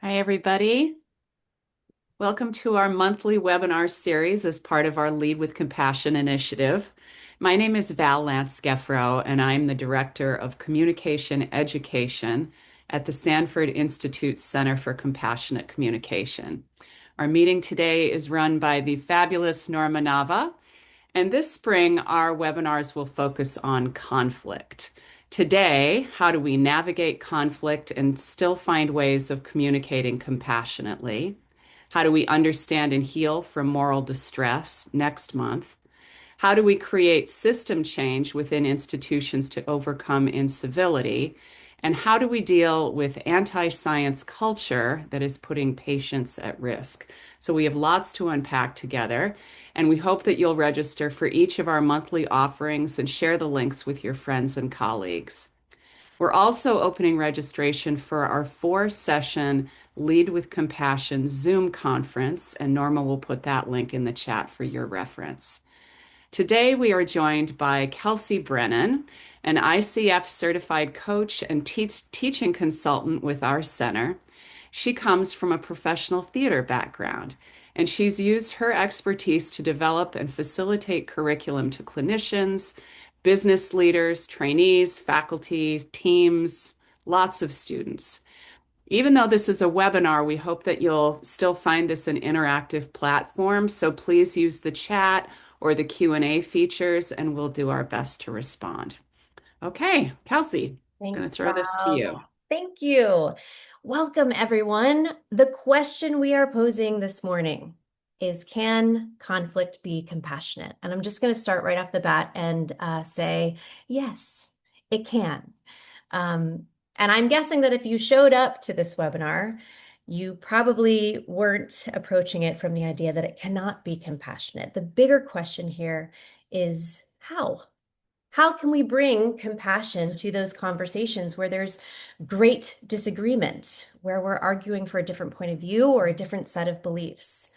Hi, everybody. Welcome to our monthly webinar series as part of our Lead with Compassion initiative. My name is Val Lance-Geffrow, and I'm the Director of Communication Education at the Sanford Institute Center for Compassionate Communication. Our meeting today is run by the fabulous Norma Nava, and this spring, our webinars will focus on conflict. Today, how do we navigate conflict and still find ways of communicating compassionately? How do we understand and heal from moral distress next month? How do we create system change within institutions to overcome incivility? And how do we deal with anti-science culture that is putting patients at risk? So we have lots to unpack together, and we hope that you'll register for each of our monthly offerings and share the links with your friends and colleagues. We're also opening registration for our 4-session Lead with Compassion Zoom conference, and Norma will put that link in the chat for your reference. Today, we are joined by Kelsey Brennan, an ICF-certified coach and teaching consultant with our center. She comes from a professional theater background, and she's used her expertise to develop and facilitate curriculum to clinicians, business leaders, trainees, faculty, teams, lots of students. Even though this is a webinar, we hope that you'll still find this an interactive platform. So please use the chat or the Q&A features, and we'll do our best to respond. Okay, Kelsey, I'm Thanks, going to throw this to Val. you. Thank you. Welcome, everyone. The question we are posing this morning is, can conflict be compassionate? And I'm just going to start right off the bat and say, yes, it can. And I'm guessing that if you showed up to this webinar, you probably weren't approaching it from the idea that it cannot be compassionate. The bigger question here is how? How can we bring compassion to those conversations where there's great disagreement, where we're arguing for a different point of view or a different set of beliefs?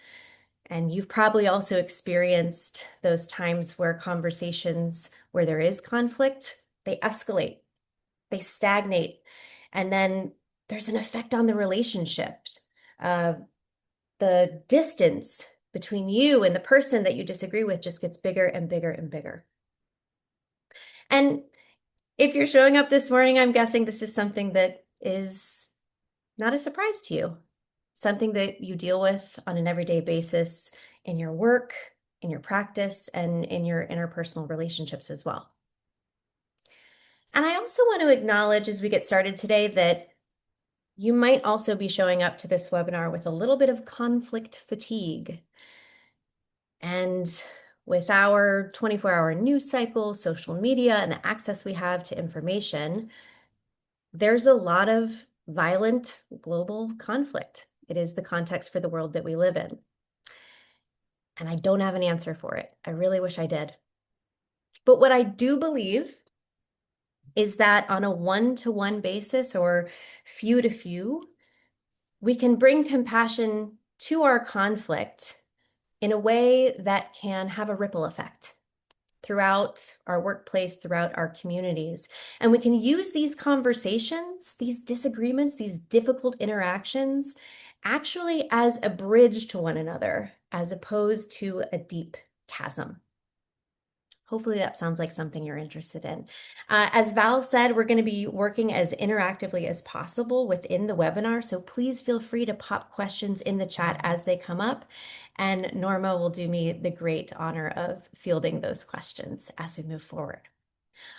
And you've probably also experienced those times where conversations where there is conflict, they escalate, they stagnate, and then there's an effect on the relationship. Uh, the distance between you and the person that you disagree with just gets bigger and bigger and bigger. And if you're showing up this morning, I'm guessing this is something that is not a surprise to you, something that you deal with on an everyday basis in your work, in your practice, and in your interpersonal relationships as well. And I also want to acknowledge as we get started today that you might also be showing up to this webinar with a little bit of conflict fatigue. And with our 24-hour news cycle, social media, and the access we have to information, there's a lot of violent global conflict. It is the context for the world that we live in. And I don't have an answer for it. I really wish I did. But what I do believe is that on a one-to-one basis or few to few, we can bring compassion to our conflict in a way that can have a ripple effect throughout our workplace, throughout our communities. And we can use these conversations, these disagreements, these difficult interactions, actually as a bridge to one another, as opposed to a deep chasm. Hopefully that sounds like something you're interested in. As Val said, we're going to be working as interactively as possible within the webinar, so please feel free to pop questions in the chat as they come up, and Norma will do me the great honor of fielding those questions as we move forward.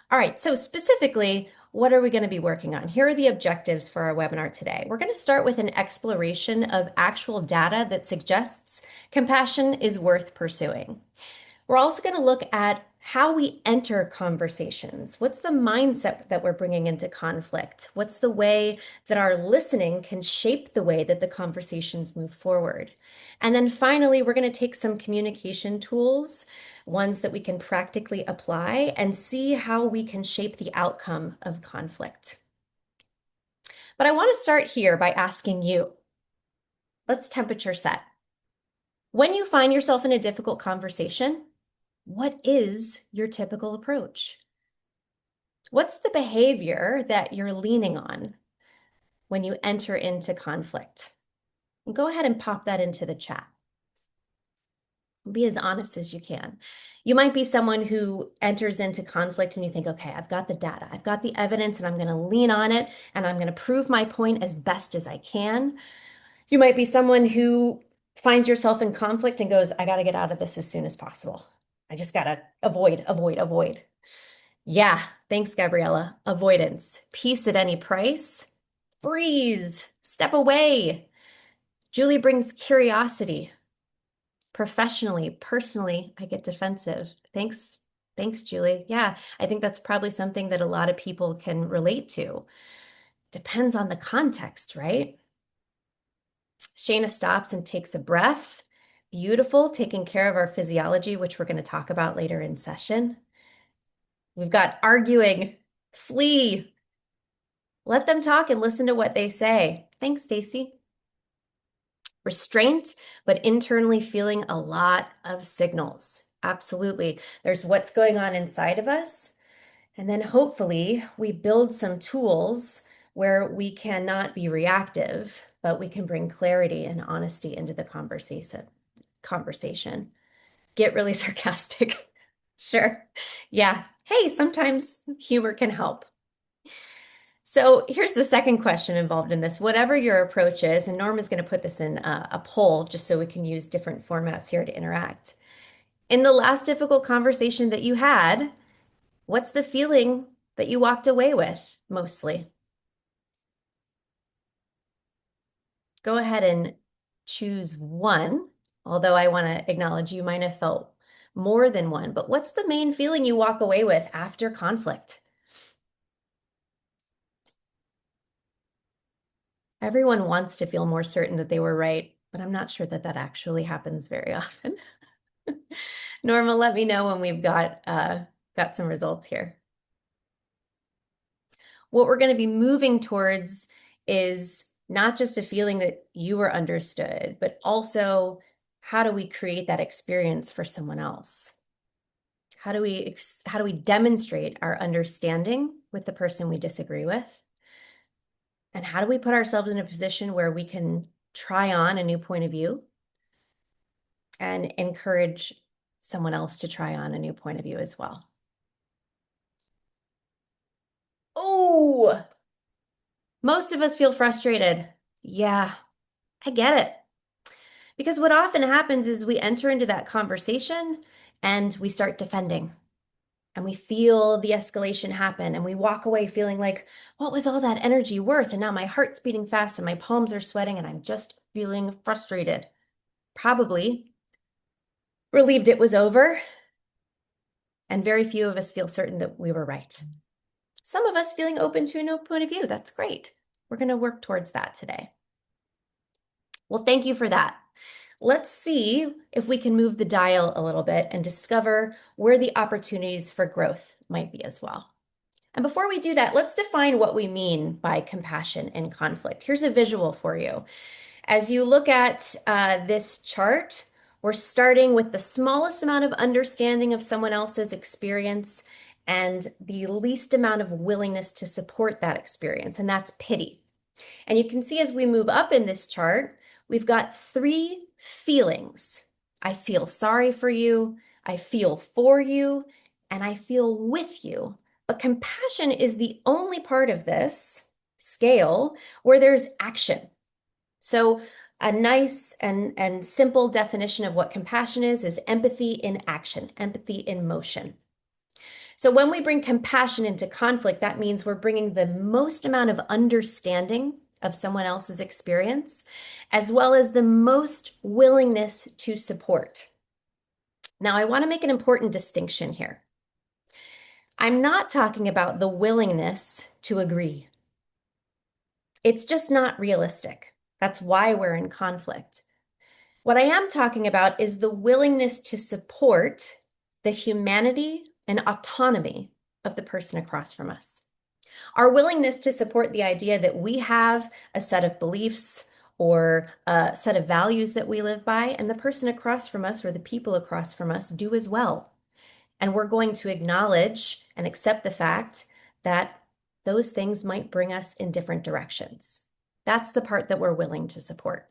All right, so specifically, what are we going to be working on? Here are the objectives for our webinar today. We're going to start with an exploration of actual data that suggests compassion is worth pursuing. We're also going to look at how we enter conversations. What's the mindset that we're bringing into conflict? What's the way that our listening can shape the way that the conversations move forward? And then finally, we're going to take some communication tools, ones that we can practically apply, and see how we can shape the outcome of conflict. But I want to start here by asking you, let's temperature set. When you find yourself in a difficult conversation, what is your typical approach? What's the behavior that you're leaning on when you enter into conflict? Go ahead and pop that into the chat. Be as honest as you can. You might be someone who enters into conflict and you think, okay, I've got the data, I've got the evidence, and I'm going to lean on it and I'm going to prove my point as best as I can. You might be someone who finds yourself in conflict and goes, I got to get out of this as soon as possible. I just got to avoid, avoid, avoid. Yeah, thanks, Gabriella. Avoidance. Peace at any price. Freeze. Step away. Julie brings curiosity. Professionally, personally, I get defensive. Thanks. Thanks, Julie. Yeah, I think that's probably something that a lot of people can relate to. Depends on the context, right? Shayna stops and takes a breath. Beautiful, taking care of our physiology, which we're going to talk about later in session. We've got arguing, flee. Let them talk and listen to what they say. Thanks, Stacy. Restraint, but internally feeling a lot of signals. Absolutely. There's what's going on inside of us. And then hopefully we build some tools where we cannot be reactive, but we can bring clarity and honesty into the conversation. Get really sarcastic. Sure. Yeah. Hey, sometimes humor can help. So here's the second question involved in this. Whatever your approach is, and Norm is going to put this in a poll just so we can use different formats here to interact. In the last difficult conversation that you had, what's the feeling that you walked away with mostly? Go ahead and choose one, although I want to acknowledge you might have felt more than one, but what's the main feeling you walk away with after conflict? Everyone wants to feel more certain that they were right, but I'm not sure that that actually happens very often. Norma, let me know when we've got some results here. What we're going to be moving towards is not just a feeling that you were understood, but also how do we create that experience for someone else? How do we demonstrate our understanding with the person we disagree with? And how do we put ourselves in a position where we can try on a new point of view and encourage someone else to try on a new point of view as well? Oh, most of us feel frustrated. Yeah, I get it. Because what often happens is we enter into that conversation and we start defending and we feel the escalation happen and we walk away feeling like, what was all that energy worth? And now my heart's beating fast and my palms are sweating and I'm just feeling frustrated. Probably relieved it was over. And very few of us feel certain that we were right. Some of us feeling open to a new point of view. That's great. We're going to work towards that today. Well, thank you for that. Let's see if we can move the dial a little bit and discover where the opportunities for growth might be as well. And before we do that, let's define what we mean by compassion in conflict. Here's a visual for you. As you look at this chart, we're starting with the smallest amount of understanding of someone else's experience and the least amount of willingness to support that experience, and that's pity. And you can see as we move up in this chart, we've got three feelings. I feel sorry for you, I feel for you, and I feel with you. But compassion is the only part of this scale where there's action. So a nice and simple definition of what compassion is empathy in action, empathy in motion. So when we bring compassion into conflict, that means we're bringing the most amount of understanding of someone else's experience, as well as the most willingness to support. Now, I want to make an important distinction here. I'm not talking about the willingness to agree. It's just not realistic. That's why we're in conflict. What I am talking about is the willingness to support the humanity and autonomy of the person across from us. Our willingness to support the idea that we have a set of beliefs or a set of values that we live by, and the person across from us or the people across from us do as well. And we're going to acknowledge and accept the fact that those things might bring us in different directions. That's the part that we're willing to support.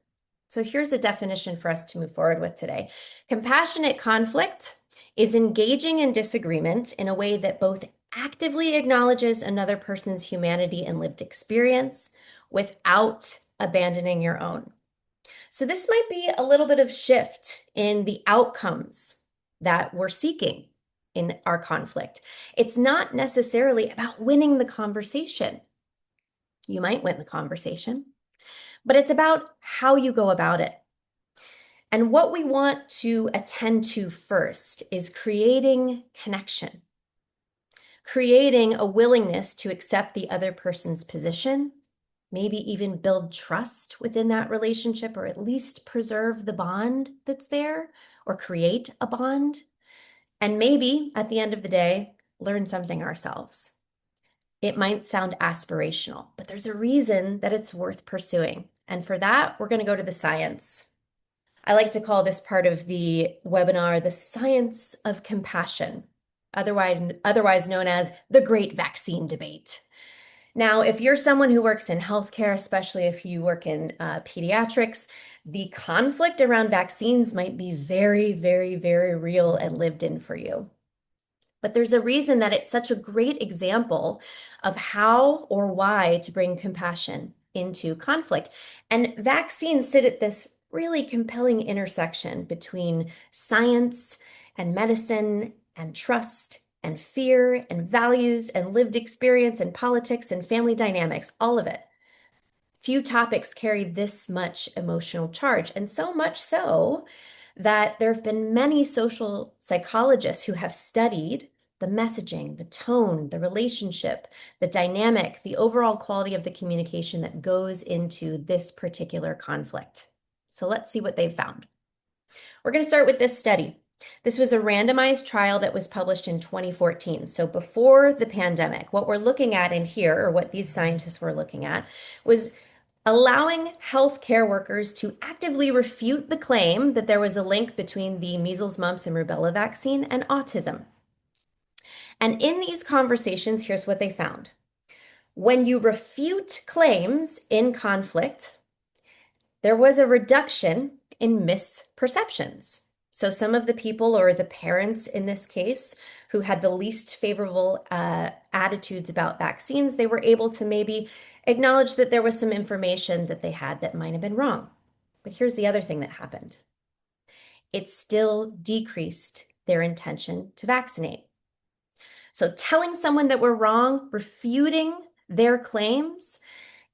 So here's a definition for us to move forward with today. Compassionate conflict is engaging in disagreement in a way that both actively acknowledges another person's humanity and lived experience without abandoning your own. So this might be a little bit of shift in the outcomes that we're seeking in our conflict. It's not necessarily about winning the conversation. You might win the conversation, but it's about how you go about it. And what we want to attend to first is creating connection, creating a willingness to accept the other person's position, maybe even build trust within that relationship, or at least preserve the bond that's there, or create a bond. And maybe at the end of the day, learn something ourselves. It might sound aspirational, but there's a reason that it's worth pursuing. And for that, we're going to go to the science. I like to call this part of the webinar the science of compassion, otherwise known as the great vaccine debate. Now, if you're someone who works in healthcare, especially if you work in pediatrics, the conflict around vaccines might be very, very, very real and lived in for you. But there's a reason that it's such a great example of how or why to bring compassion into conflict. And vaccines sit at this really compelling intersection between science and medicine and trust and fear and values and lived experience and politics and family dynamics, all of it. Few topics carry this much emotional charge, and so much so that there have been many social psychologists who have studied the messaging, the tone, the relationship, the dynamic, the overall quality of the communication that goes into this particular conflict. So let's see what they've found. We're going to start with this study. This was a randomized trial that was published in 2014, so before the pandemic. What we're looking at in here, or what these scientists were looking at, was allowing healthcare workers to actively refute the claim that there was a link between the measles, mumps, and rubella vaccine and autism. And in these conversations, here's what they found. When you refute claims in conflict, there was a reduction in misperceptions. So some of the people, or the parents in this case, who had the least favorable attitudes about vaccines, they were able to maybe acknowledge that there was some information that they had that might have been wrong. But here's the other thing that happened. It still decreased their intention to vaccinate. So telling someone that we're wrong, refuting their claims,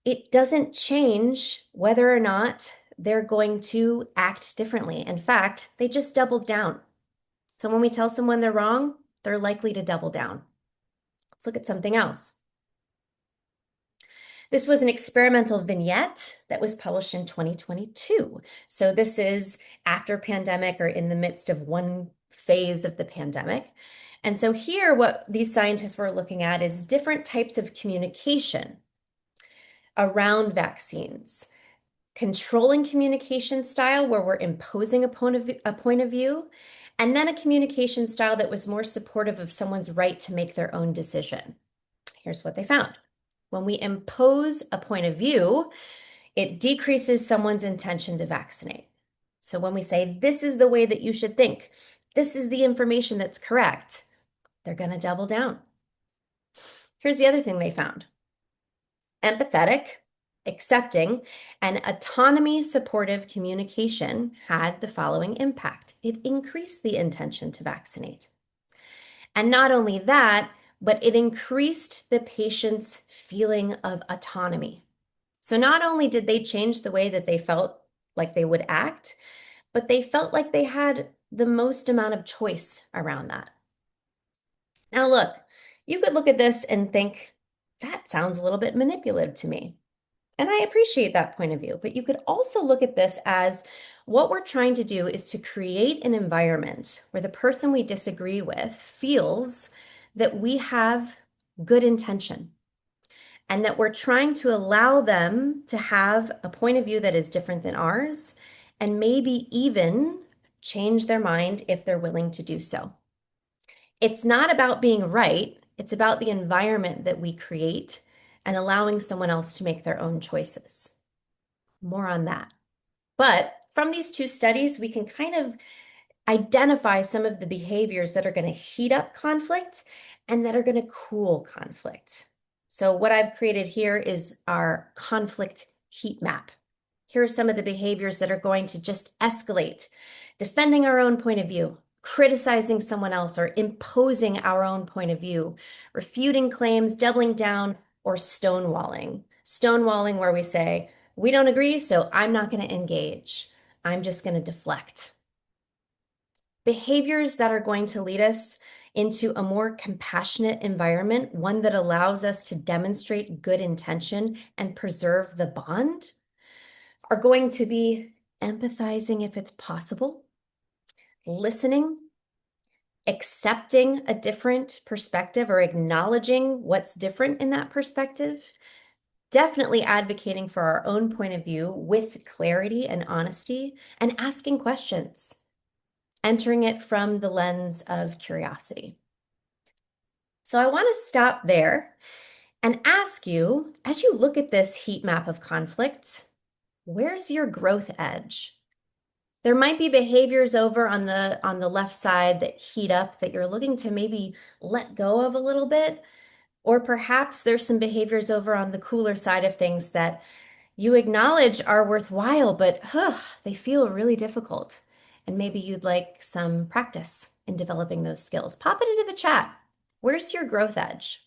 it doesn't change whether or not they're going to act differently. In fact, they just doubled down. So when we tell someone they're wrong, they're likely to double down. Let's look at something else. This was an experimental vignette that was published in 2022. So this is after pandemic, or in the midst of one phase of the pandemic. And so here, what these scientists were looking at is different types of communication around vaccines. Controlling communication style where we're imposing a point of view, and then a communication style that was more supportive of someone's right to make their own decision. Here's what they found. When we impose a point of view, it decreases someone's intention to vaccinate. So when we say, this is the way that you should think, this is the information that's correct, they're going to double down. Here's the other thing they found. Empathetic, accepting, and autonomy supportive communication had the following impact. It increased the intention to vaccinate. And not only that, but it increased the patient's feeling of autonomy. So not only did they change the way that they felt like they would act, but they felt like they had the most amount of choice around that. Now, look, you could look at this and think, that sounds a little bit manipulative to me. And I appreciate that point of view, but you could also look at this as what we're trying to do is to create an environment where the person we disagree with feels that we have good intention and that we're trying to allow them to have a point of view that is different than ours, and maybe even change their mind if they're willing to do so. It's not about being right, it's about the environment that we create and allowing someone else to make their own choices. More on that. But from these two studies, we can kind of identify some of the behaviors that are going to heat up conflict and that are going to cool conflict. So what I've created here is our conflict heat map. Here are some of the behaviors that are going to just escalate, defending our own point of view, criticizing someone else, or imposing our own point of view, refuting claims, doubling down, or stonewalling. Stonewalling, where we say, we don't agree, so I'm not going to engage. I'm just going to deflect. Behaviors that are going to lead us into a more compassionate environment, one that allows us to demonstrate good intention and preserve the bond, are going to be empathizing if it's possible, listening, accepting a different perspective or acknowledging what's different in that perspective, definitely advocating for our own point of view with clarity and honesty, and asking questions, entering it from the lens of curiosity. So I want to stop there and ask you, as you look at this heat map of conflict, where's your growth edge? There might be behaviors over on the left side that heat up that you're looking to maybe let go of a little bit, or perhaps there's some behaviors over on the cooler side of things that you acknowledge are worthwhile, but they feel really difficult. And maybe you'd like some practice in developing those skills. Pop it into the chat. Where's your growth edge?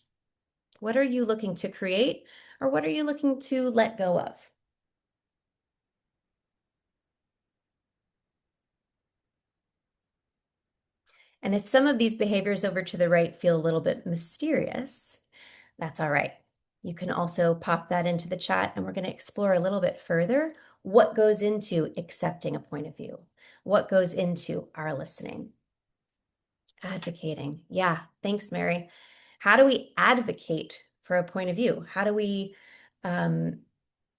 What are you looking to create, or what are you looking to let go of? And if some of these behaviors over to the right feel a little bit mysterious, that's all right. You can also pop that into the chat, and we're going to explore a little bit further what goes into accepting a point of view, what goes into our listening. Advocating. Yeah, thanks, Mary. How do we advocate for a point of view? How do we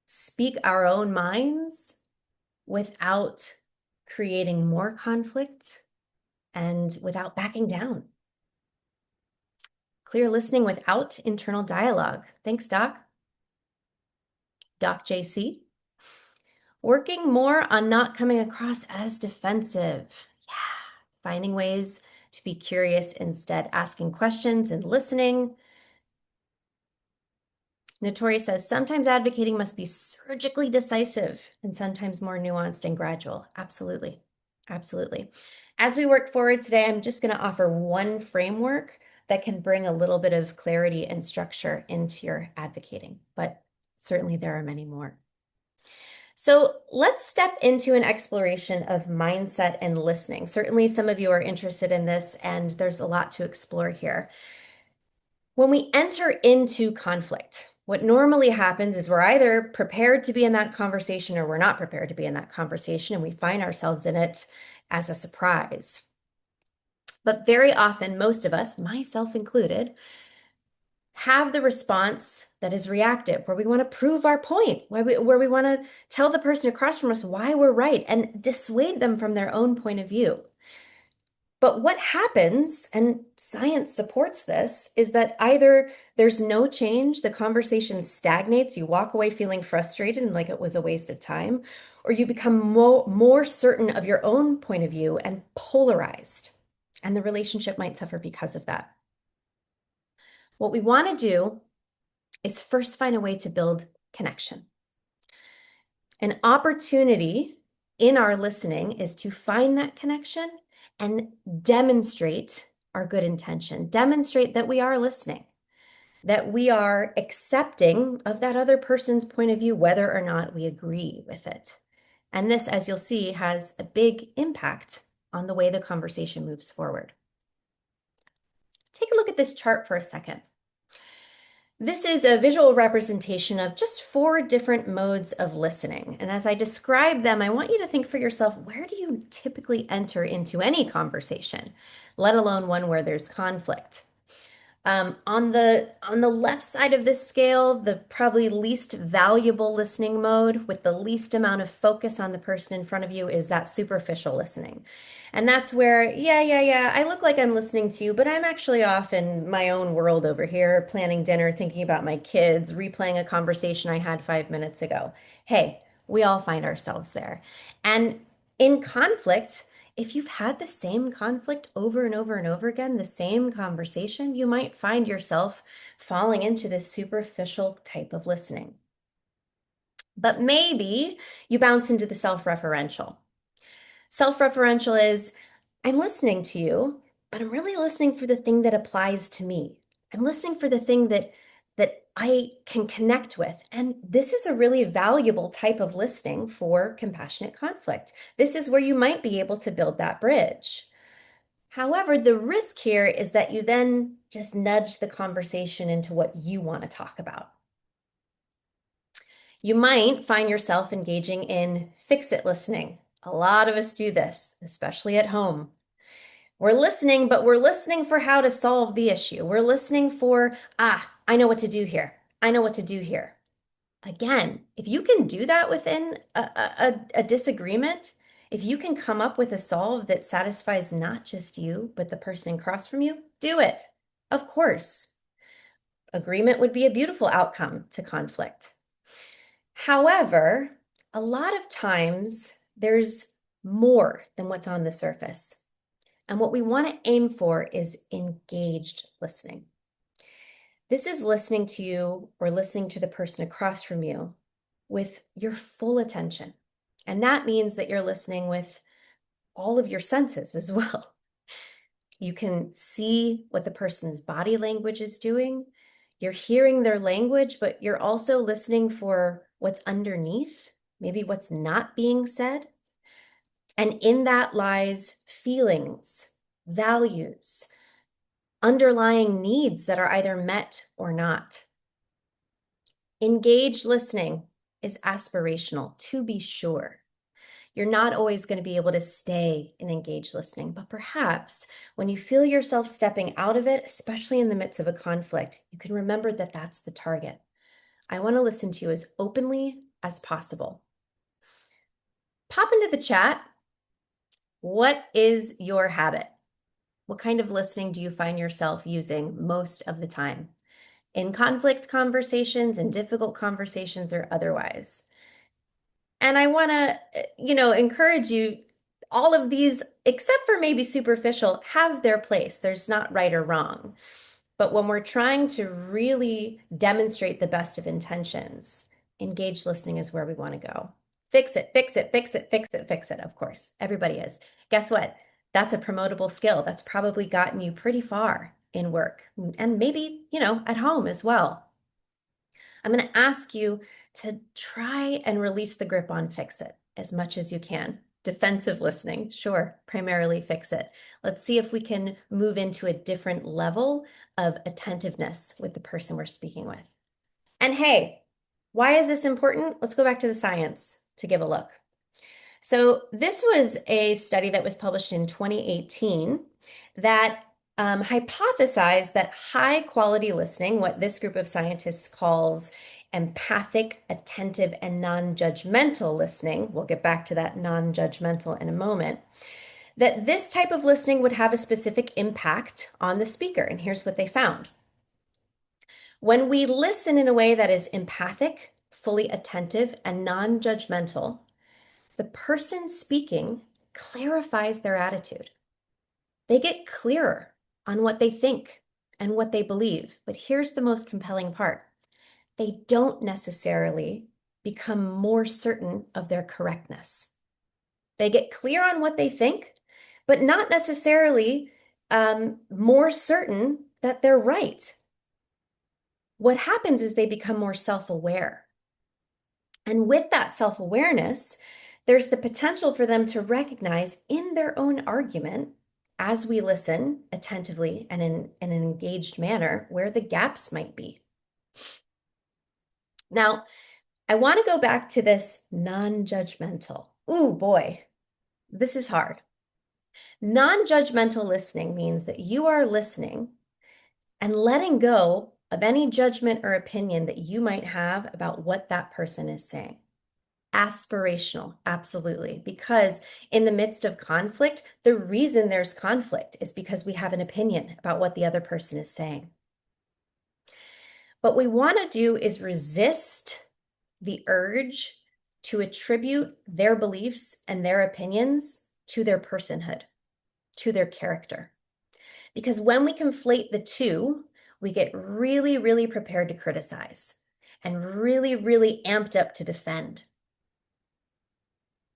speak our own minds without creating more conflict and without backing down? Clear listening without internal dialogue. Thanks, Doc. Doc JC. Working more on not coming across as defensive. Yeah. Finding ways to be curious instead, asking questions and listening. Notori says, sometimes advocating must be surgically decisive and sometimes more nuanced and gradual. Absolutely. Absolutely. As we work forward today, I'm just going to offer one framework that can bring a little bit of clarity and structure into your advocating, but certainly there are many more. So let's step into an exploration of mindset and listening. Certainly some of you are interested in this, and there's a lot to explore here. When we enter into conflict, what normally happens is we're either prepared to be in that conversation or we're not prepared to be in that conversation, and we find ourselves in it as a surprise. But very often, most of us, myself included, have the response that is reactive, where we want to prove our point, where we want to tell the person across from us why we're right and dissuade them from their own point of view. But what happens, and science supports this, is that either there's no change, the conversation stagnates, you walk away feeling frustrated and like it was a waste of time, or you become more certain of your own point of view and polarized, and the relationship might suffer because of that. What we want to do is first find a way to build connection. An opportunity in our listening is to find that connection and demonstrate our good intention, demonstrate that we are listening, that we are accepting of that other person's point of view, whether or not we agree with it. And this, as you'll see, has a big impact on the way the conversation moves forward. Take a look at this chart for a second. This is a visual representation of just 4 different modes of listening. And as I describe them, I want you to think for yourself, where do you typically enter into any conversation, let alone one where there's conflict? On the left side of this scale, the probably least valuable listening mode with the least amount of focus on the person in front of you is that superficial listening. And that's where, yeah, I look like I'm listening to you, but I'm actually off in my own world over here, planning dinner, thinking about my kids, replaying a conversation I had 5 minutes ago. Hey, We all find ourselves there. And in conflict, if you've had the same conflict over and over and over again, the same conversation, you might find yourself falling into this superficial type of listening. But maybe you bounce into the self-referential. Self-referential is, I'm listening to you, but I'm really listening for the thing that applies to me. I'm listening for the thing that I can connect with. And this is a really valuable type of listening for compassionate conflict. This is where you might be able to build that bridge. However, the risk here is that you then just nudge the conversation into what you want to talk about. You might find yourself engaging in fix-it listening. A lot of us do this, especially at home. We're listening, but we're listening for how to solve the issue. We're listening for, I know what to do here. I know what to do here. Again, if you can do that within a disagreement, if you can come up with a solve that satisfies not just you, but the person across from you, do it. Of course. Agreement would be a beautiful outcome to conflict. However, a lot of times there's more than what's on the surface. And what we want to aim for is engaged listening. This is listening to you or listening to the person across from you with your full attention. And that means that you're listening with all of your senses as well. You can see what the person's body language is doing. You're hearing their language, but you're also listening for what's underneath, maybe what's not being said. And in that lies feelings, values, underlying needs that are either met or not. Engaged listening is aspirational, to be sure. You're not always going to be able to stay in engaged listening, but perhaps when you feel yourself stepping out of it, especially in the midst of a conflict, you can remember that that's the target. I want to listen to you as openly as possible. Pop into the chat. What is your habit? What kind of listening do you find yourself using most of the time? In conflict conversations, in difficult conversations, or otherwise? And I want to, encourage you, all of these, except for maybe superficial, have their place. There's not right or wrong. But when we're trying to really demonstrate the best of intentions, engaged listening is where we want to go. Fix it, fix it, fix it, fix it, fix it. Of course, everybody is. Guess what? That's a promotable skill. That's probably gotten you pretty far in work and maybe, at home as well. I'm going to ask you to try and release the grip on fix it as much as you can. Defensive listening, sure, primarily fix it. Let's see if we can move into a different level of attentiveness with the person we're speaking with. And hey, why is this important? Let's go back to the science to give a look. So this was a study that was published in 2018 that hypothesized that high quality listening, what this group of scientists calls empathic, attentive, and non-judgmental listening, we'll get back to that non-judgmental in a moment, that this type of listening would have a specific impact on the speaker. And here's what they found. When we listen in a way that is empathic, fully attentive, and non-judgmental, the person speaking clarifies their attitude. They get clearer on what they think and what they believe. But here's the most compelling part. They don't necessarily become more certain of their correctness. They get clear on what they think, but not necessarily more certain that they're right. What happens is they become more self-aware. And with that self-awareness, there's the potential for them to recognize in their own argument, as we listen attentively and in an engaged manner, where the gaps might be. Now, I want to go back to this non-judgmental. Ooh, boy, this is hard. Non-judgmental listening means that you are listening and letting go of any judgment or opinion that you might have about what that person is saying. Aspirational, absolutely. Because in the midst of conflict, the reason there's conflict is because we have an opinion about what the other person is saying. What we want to do is resist the urge to attribute their beliefs and their opinions to their personhood, to their character. Because when we conflate the two, we get really, really prepared to criticize and really, really amped up to defend.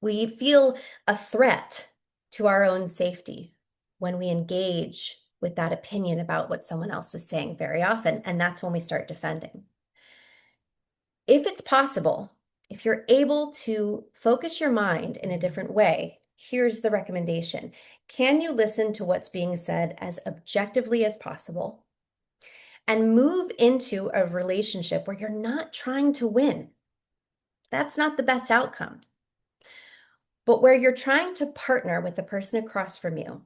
We feel a threat to our own safety when we engage with that opinion about what someone else is saying very often, and that's when we start defending. If it's possible, if you're able to focus your mind in a different way, here's the recommendation. Can you listen to what's being said as objectively as possible and move into a relationship where you're not trying to win? That's not the best outcome. But where you're trying to partner with the person across from you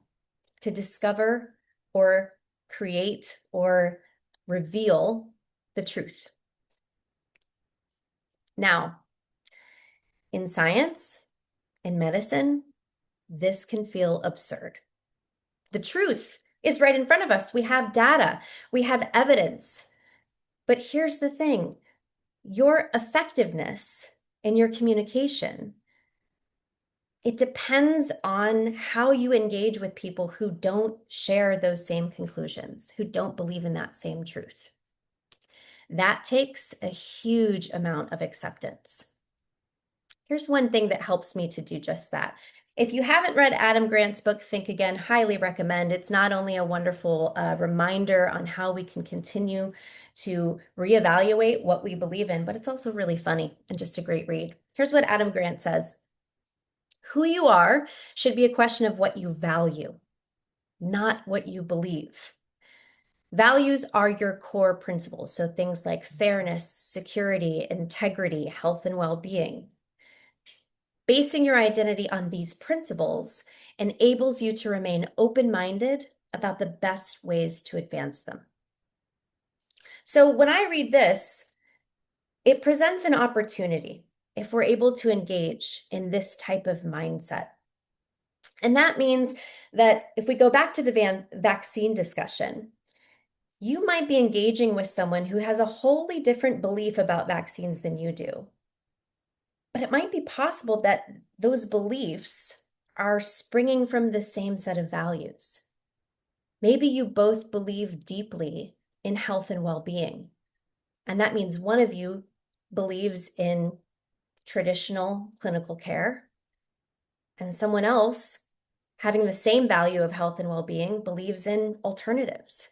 to discover or create or reveal the truth. Now, in science, in medicine, this can feel absurd. The truth is right in front of us. We have data, we have evidence. But here's the thing, your effectiveness in your communication, it depends on how you engage with people who don't share those same conclusions, who don't believe in that same truth. That takes a huge amount of acceptance. Here's one thing that helps me to do just that. If you haven't read Adam Grant's book, Think Again, highly recommend. It's not only a wonderful reminder on how we can continue to reevaluate what we believe in, but it's also really funny and just a great read. Here's what Adam Grant says. Who you are should be a question of what you value, not what you believe. Values are your core principles, so things like fairness, security, integrity, health, and well-being. Basing your identity on these principles enables you to remain open-minded about the best ways to advance them. So when I read this, it presents an opportunity if we're able to engage in this type of mindset. And that means that if we go back to the vaccine discussion, you might be engaging with someone who has a wholly different belief about vaccines than you do. But it might be possible that those beliefs are springing from the same set of values. Maybe you both believe deeply in health and well-being. And that means one of you believes in traditional clinical care, and someone else, having the same value of health and well-being, believes in alternatives.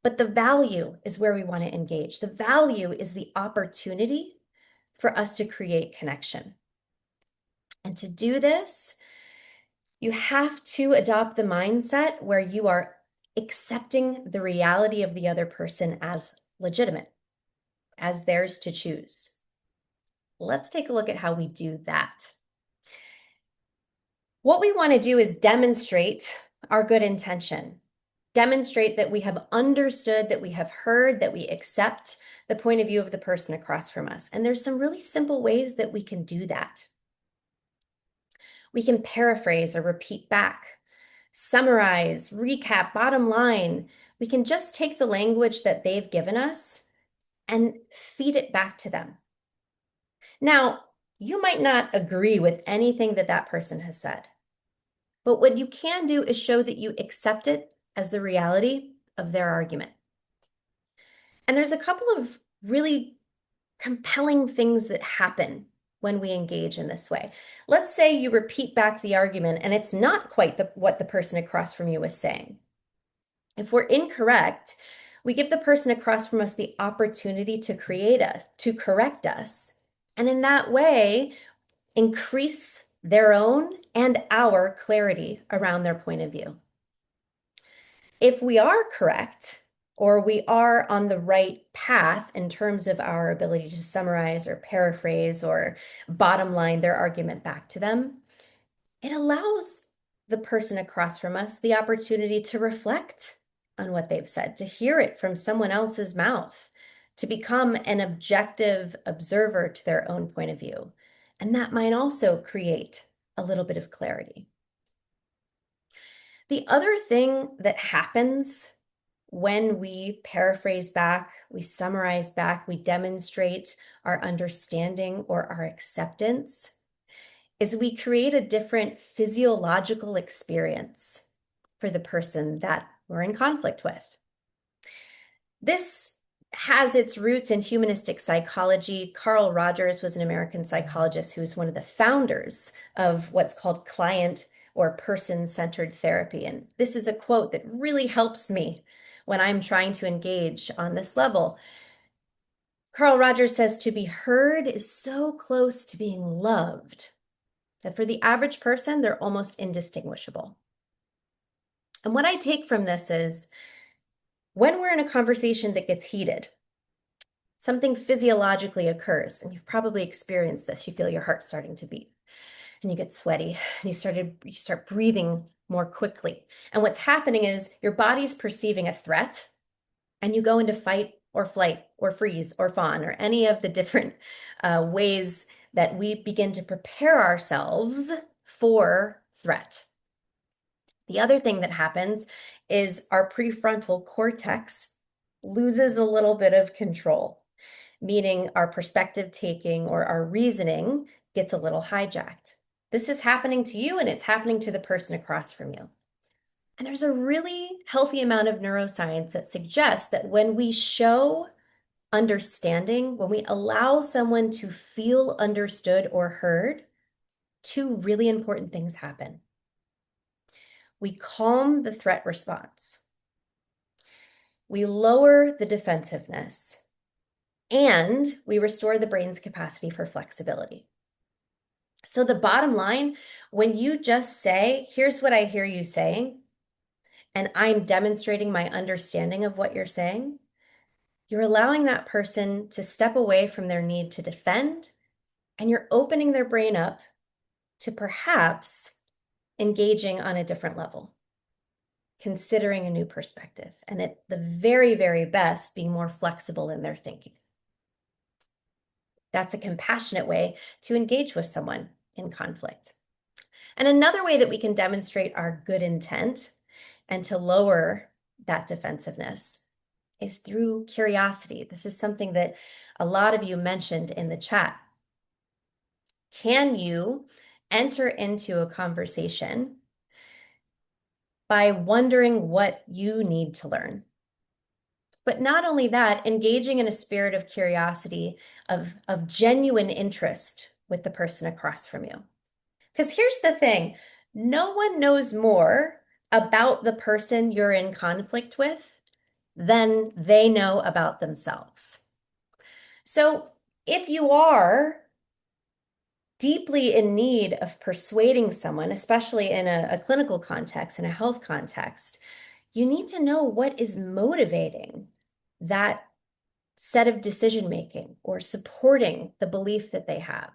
But the value is where we want to engage. The value is the opportunity for us to create connection. And to do this, you have to adopt the mindset where you are accepting the reality of the other person as legitimate, as theirs to choose. Let's take a look at how we do that. What we want to do is demonstrate our good intention. Demonstrate that we have understood, that we have heard, that we accept the point of view of the person across from us. And there's some really simple ways that we can do that. We can paraphrase or repeat back, summarize, recap, bottom line. We can just take the language that they've given us and feed it back to them. Now, you might not agree with anything that that person has said, but what you can do is show that you accept it as the reality of their argument. And there's a couple of really compelling things that happen when we engage in this way. Let's say you repeat back the argument and it's not quite what the person across from you is saying. If we're incorrect, we give the person across from us the opportunity to correct us, and in that way, increase their own and our clarity around their point of view. If we are correct, or we are on the right path in terms of our ability to summarize or paraphrase or bottom line their argument back to them, it allows the person across from us the opportunity to reflect on what they've said, to hear it from someone else's mouth, to become an objective observer to their own point of view. And that might also create a little bit of clarity. The other thing that happens when we paraphrase back, we summarize back, we demonstrate our understanding or our acceptance, is we create a different physiological experience for the person that we're in conflict with. This has its roots in humanistic psychology. Carl Rogers was an American psychologist who was one of the founders of what's called client or person-centered therapy. And this is a quote that really helps me when I'm trying to engage on this level. Carl Rogers says, to be heard is so close to being loved that for the average person, they're almost indistinguishable. And what I take from this is when we're in a conversation that gets heated, something physiologically occurs, and you've probably experienced this. You feel your heart starting to beat, and you get sweaty, and you start breathing more quickly. And what's happening is your body's perceiving a threat, and you go into fight or flight or freeze or fawn or any of the different ways that we begin to prepare ourselves for threat. The other thing that happens is our prefrontal cortex loses a little bit of control, meaning our perspective taking or our reasoning gets a little hijacked. This is happening to you and it's happening to the person across from you. And there's a really healthy amount of neuroscience that suggests that when we show understanding, when we allow someone to feel understood or heard, two really important things happen. We calm the threat response. We lower the defensiveness, and we restore the brain's capacity for flexibility. So the bottom line, when you just say, here's what I hear you saying, and I'm demonstrating my understanding of what you're saying, you're allowing that person to step away from their need to defend, and you're opening their brain up to perhaps engaging on a different level, considering a new perspective, and at the very, very best, being more flexible in their thinking. That's a compassionate way to engage with someone in conflict. And another way that we can demonstrate our good intent and to lower that defensiveness is through curiosity. This is something that a lot of you mentioned in the chat. Can you enter into a conversation by wondering what you need to learn? But not only that, engaging in a spirit of curiosity, of genuine interest with the person across from you. Because here's the thing, no one knows more about the person you're in conflict with than they know about themselves. So if you are deeply in need of persuading someone, especially in a clinical context, in a health context, you need to know what is motivating that set of decision making or supporting the belief that they have.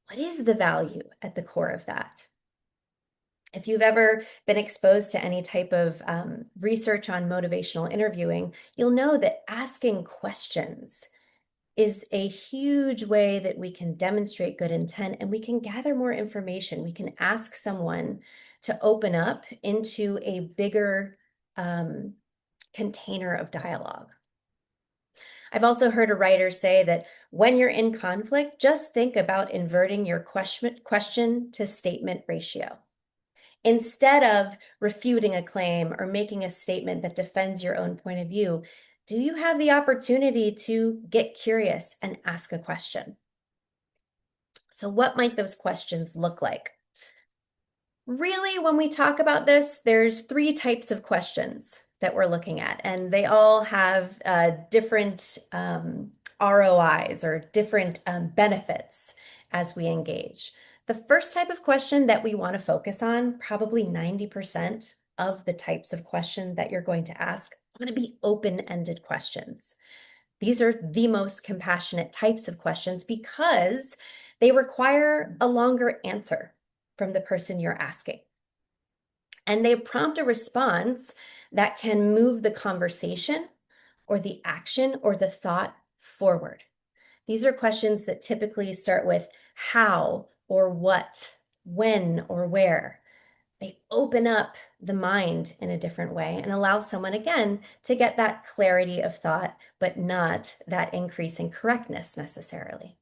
What is the value at the core of that? If you've ever been exposed to any type of research on motivational interviewing, you'll know that asking questions is a huge way that we can demonstrate good intent and we can gather more information. We can ask someone to open up into a bigger container of dialogue. I've also heard a writer say that when you're in conflict, just think about inverting your question to statement ratio. Instead of refuting a claim or making a statement that defends your own point of view, do you have the opportunity to get curious and ask a question? So what might those questions look like? Really, when we talk about this, there's three types of questions that we're looking at, and they all have different ROIs or different benefits as we engage. The first type of question that we want to focus on, probably 90% of the types of question that you're going to ask, are going to be open-ended questions. These are the most compassionate types of questions because they require a longer answer from the person you're asking. And they prompt a response that can move the conversation or the action or the thought forward. These are questions that typically start with how or what, when or where. They open up the mind in a different way and allow someone, again, to get that clarity of thought, but not that increase in correctness necessarily.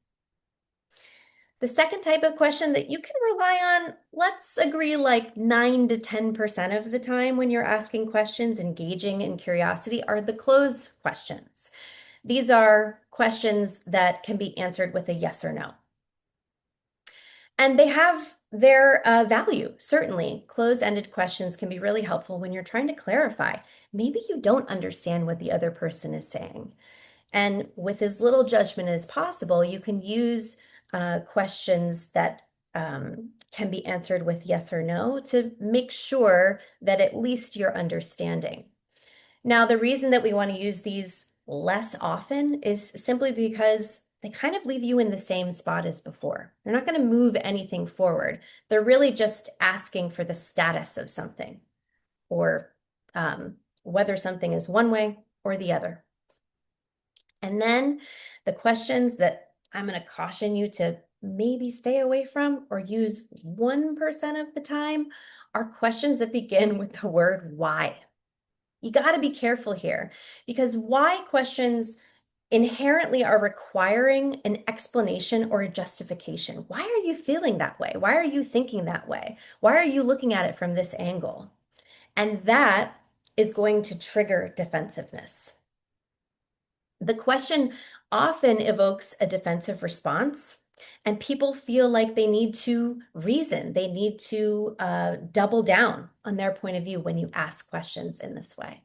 The second type of question that you can rely on, let's agree like 9 to 10% of the time when you're asking questions, engaging in curiosity, are the close questions. These are questions that can be answered with a yes or no. And they have their value, certainly. Closed-ended questions can be really helpful when you're trying to clarify. Maybe you don't understand what the other person is saying. And with as little judgment as possible, you can use questions that can be answered with yes or no to make sure that at least you're understanding. Now, the reason that we want to use these less often is simply because they kind of leave you in the same spot as before. They're not going to move anything forward. They're really just asking for the status of something or whether something is one way or the other. And then the questions that I'm going to caution you to maybe stay away from or use 1% of the time are questions that begin with the word why. You got to be careful here because why questions inherently are requiring an explanation or a justification. Why are you feeling that way? Why are you thinking that way? Why are you looking at it from this angle? And that is going to trigger defensiveness. The question often evokes a defensive response, and people feel like they need to reason, they need to double down on their point of view when you ask questions in this way.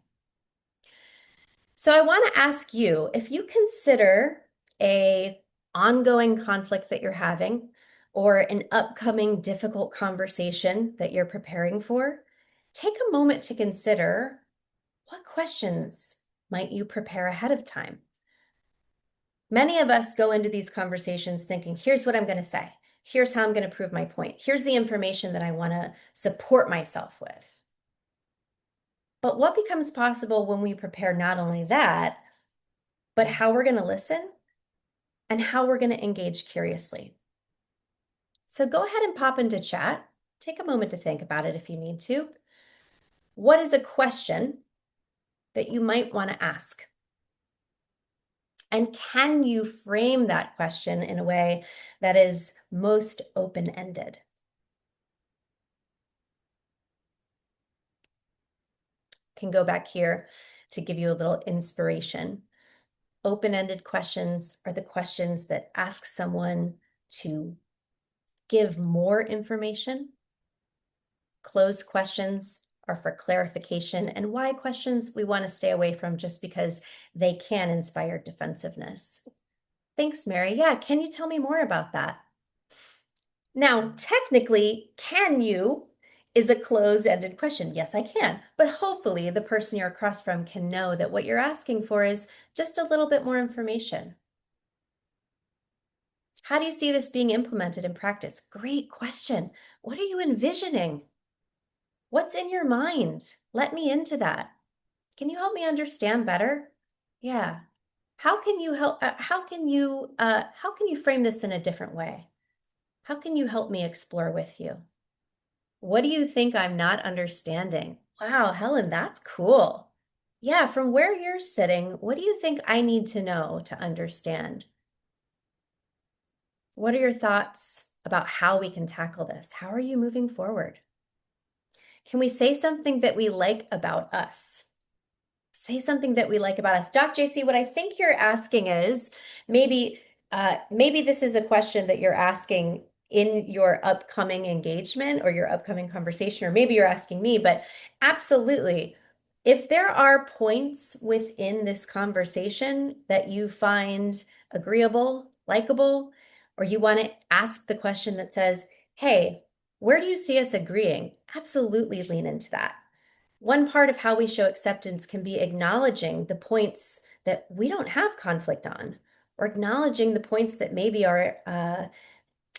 So I want to ask you, if you consider a ongoing conflict that you're having or an upcoming difficult conversation that you're preparing for, take a moment to consider what questions might you prepare ahead of time. Many of us go into these conversations thinking, here's what I'm going to say. Here's how I'm going to prove my point. Here's the information that I want to support myself with. But what becomes possible when we prepare not only that, but how we're going to listen and how we're going to engage curiously? So go ahead and pop into chat. Take a moment to think about it if you need to. What is a question that you might want to ask? And can you frame that question in a way that is most open-ended? Can go back here to give you a little inspiration. Open-ended questions are the questions that ask someone to give more information. Closed questions are for clarification, and why questions we want to stay away from just because they can inspire defensiveness. Thanks, Mary. Yeah, can you tell me more about that? Now, technically, can you is a closed-ended question. Yes, I can. But hopefully the person you're across from can know that what you're asking for is just a little bit more information. How do you see this being implemented in practice? Great question. What are you envisioning? What's in your mind? Let me into that. Can you help me understand better? Yeah. How can you help? How can you frame this in a different way? How can you help me explore with you? What do you think I'm not understanding? Wow, Helen, that's cool. Yeah, from where you're sitting, what do you think I need to know to understand? What are your thoughts about how we can tackle this? How are you moving forward? Can we say something that we like about us? Say something that we like about us. Doc JC, what I think you're asking is maybe this is a question that you're asking in your upcoming engagement or your upcoming conversation, or maybe you're asking me, but absolutely. If there are points within this conversation that you find agreeable, likable, or you want to ask the question that says, hey, where do you see us agreeing? Absolutely lean into that. One part of how we show acceptance can be acknowledging the points that we don't have conflict on, or acknowledging the points that maybe are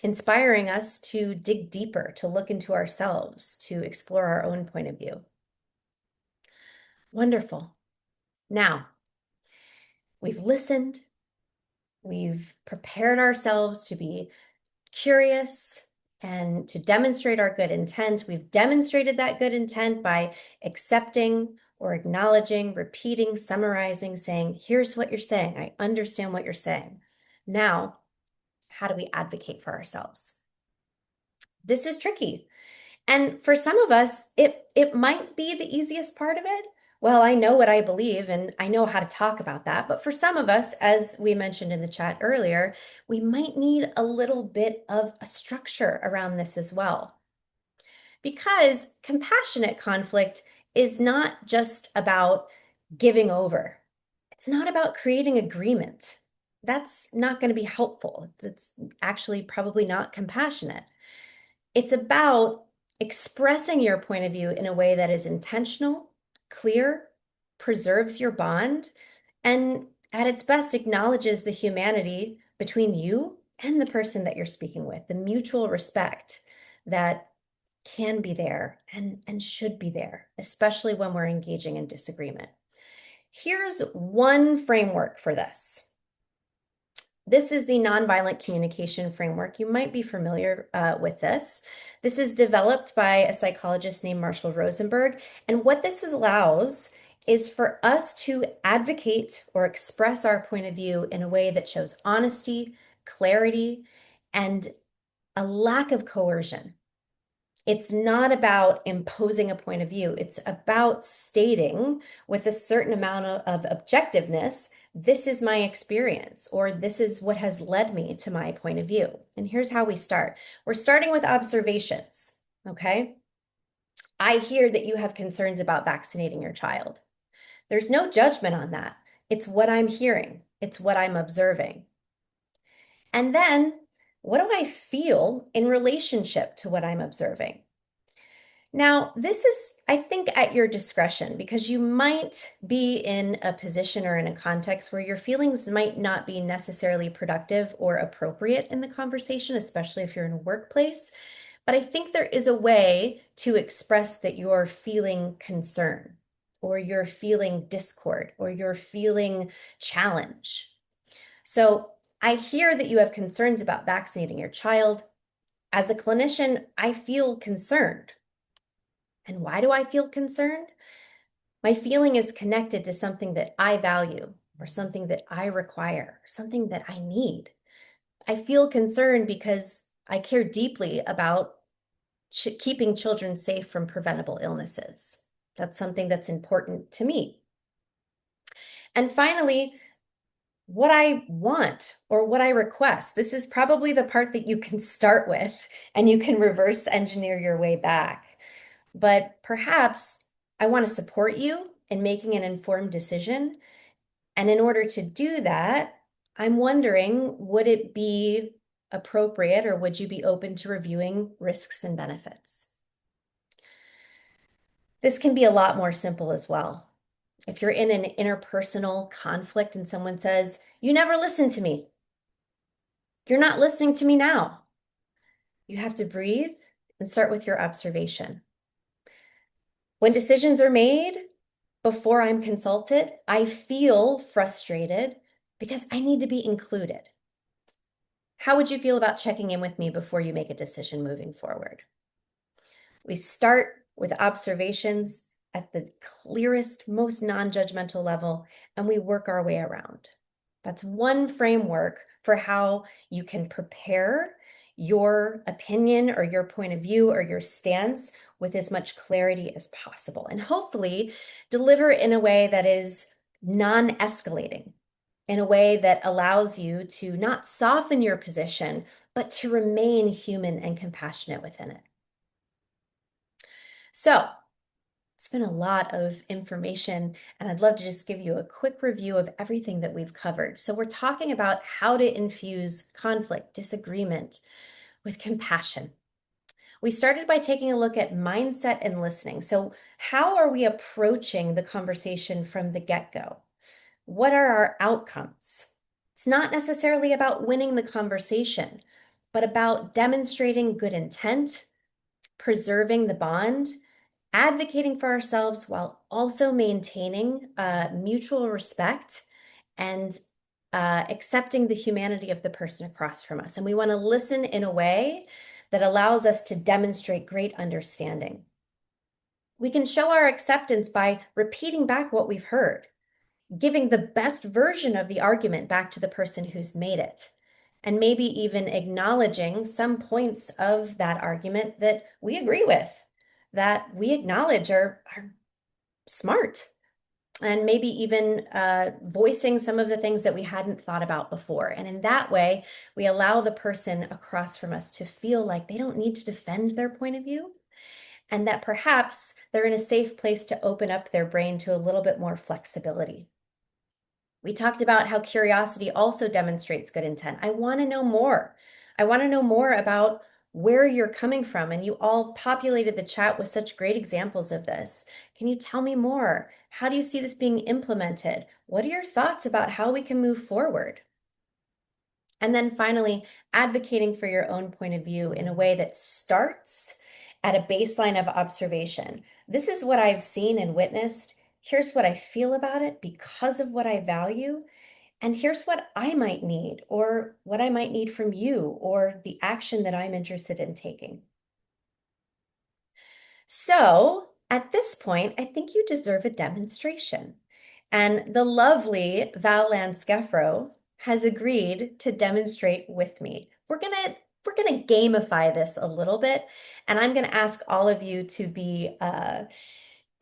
inspiring us to dig deeper, to look into ourselves, to explore our own point of view. Wonderful. Now, we've listened, we've prepared ourselves to be curious and to demonstrate our good intent. We've demonstrated that good intent by accepting or acknowledging, repeating, summarizing, saying, here's what you're saying. I understand what you're saying. Now, how do we advocate for ourselves? This is tricky. And for some of us, it might be the easiest part of it. Well, I know what I believe and I know how to talk about that. But for some of us, as we mentioned in the chat earlier, we might need a little bit of a structure around this as well. Because compassionate conflict is not just about giving over. It's not about creating agreement. That's not going to be helpful. It's actually probably not compassionate. It's about expressing your point of view in a way that is intentional, clear, preserves your bond, and at its best acknowledges the humanity between you and the person that you're speaking with, the mutual respect that can be there and should be there, especially when we're engaging in disagreement. Here's one framework for this. This is the nonviolent communication framework. You might be familiar with this. This is developed by a psychologist named Marshall Rosenberg. And what this allows is for us to advocate or express our point of view in a way that shows honesty, clarity, and a lack of coercion. It's not about imposing a point of view. It's about stating with a certain amount of objectiveness, this is my experience, or this is what has led me to my point of view. And here's how we start. We're starting with observations, okay? I hear that you have concerns about vaccinating your child. There's no judgment on that. It's what I'm hearing. It's what I'm observing. And then, what do I feel in relationship to what I'm observing? Now, this is, I think, at your discretion because you might be in a position or in a context where your feelings might not be necessarily productive or appropriate in the conversation, especially if you're in a workplace. But I think there is a way to express that you're feeling concern or you're feeling discord or you're feeling challenge. So I hear that you have concerns about vaccinating your child. As a clinician, I feel concerned. And why do I feel concerned? My feeling is connected to something that I value or something that I require, something that I need. I feel concerned because I care deeply about keeping children safe from preventable illnesses. That's something that's important to me. And finally, what I want or what I request. This is probably the part that you can start with and you can reverse engineer your way back. But perhaps I want to support you in making an informed decision. And in order to do that, I'm wondering, would it be appropriate or would you be open to reviewing risks and benefits? This can be a lot more simple as well. If you're in an interpersonal conflict and someone says, you never listen to me, you're not listening to me now. You have to breathe and start with your observation. When decisions are made before I'm consulted, I feel frustrated because I need to be included. How would you feel about checking in with me before you make a decision moving forward? We start with observations at the clearest, most non-judgmental level, and we work our way around. That's one framework for how you can prepare your opinion or your point of view or your stance with as much clarity as possible, and hopefully deliver in a way that is non-escalating, in a way that allows you to not soften your position, but to remain human and compassionate within it. So, it's been a lot of information, and I'd love to just give you a quick review of everything that we've covered. So we're talking about how to infuse conflict, disagreement with compassion. We started by taking a look at mindset and listening. So how are we approaching the conversation from the get-go? What are our outcomes? It's not necessarily about winning the conversation, but about demonstrating good intent, preserving the bond, advocating for ourselves while also maintaining mutual respect and accepting the humanity of the person across from us. And we want to listen in a way that allows us to demonstrate great understanding. We can show our acceptance by repeating back what we've heard, giving the best version of the argument back to the person who's made it, and maybe even acknowledging some points of that argument that we agree with, that we acknowledge are smart, and maybe even voicing some of the things that we hadn't thought about before. And in that way, we allow the person across from us to feel like they don't need to defend their point of view, and that perhaps they're in a safe place to open up their brain to a little bit more flexibility. We talked about how curiosity also demonstrates good intent. I want to know more. I want to know more about where you're coming from. And you all populated the chat with such great examples of this. Can you tell me more? How do you see this being implemented? What are your thoughts about how we can move forward? And then finally, advocating for your own point of view in a way that starts at a baseline of observation. This is what I've seen and witnessed. Here's what I feel about it because of what I value. And here's what I might need, or what I might need from you, or the action that I'm interested in taking. So at this point, I think you deserve a demonstration. And the lovely Val Lansquefro has agreed to demonstrate with me. We're gonna gamify this a little bit, and I'm gonna ask all of you to be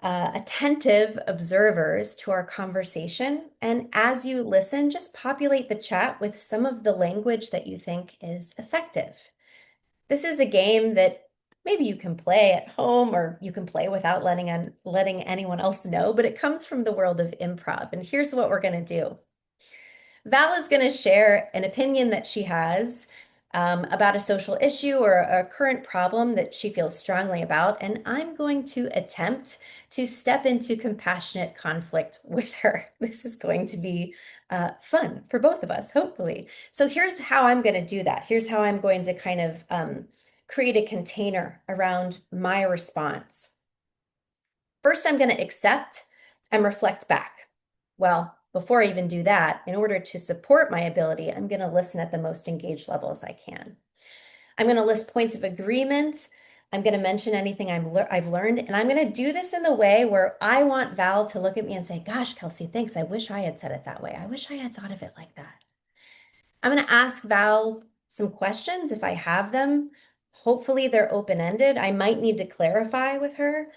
attentive observers to our conversation. And as you listen, just populate the chat with some of the language that you think is effective. This is a game that maybe you can play at home or you can play without letting anyone else know, but it comes from the world of improv. And here's what we're going to do. Val is going to share an opinion that she has about a social issue or a current problem that she feels strongly about. And I'm going to attempt to step into compassionate conflict with her. This is going to be fun for both of us, hopefully. So here's how I'm going to do that. Here's how I'm going to kind of create a container around my response. First, I'm going to accept and reflect back. Well, before I even do that, in order to support my ability, I'm going to listen at the most engaged level as I can. I'm going to list points of agreement. I'm going to mention anything I've learned, and I'm going to do this in the way where I want Val to look at me and say, "Gosh, Kelsey, thanks. I wish I had said it that way. I wish I had thought of it like that." I'm going to ask Val some questions if I have them. Hopefully, they're open-ended. I might need to clarify with her.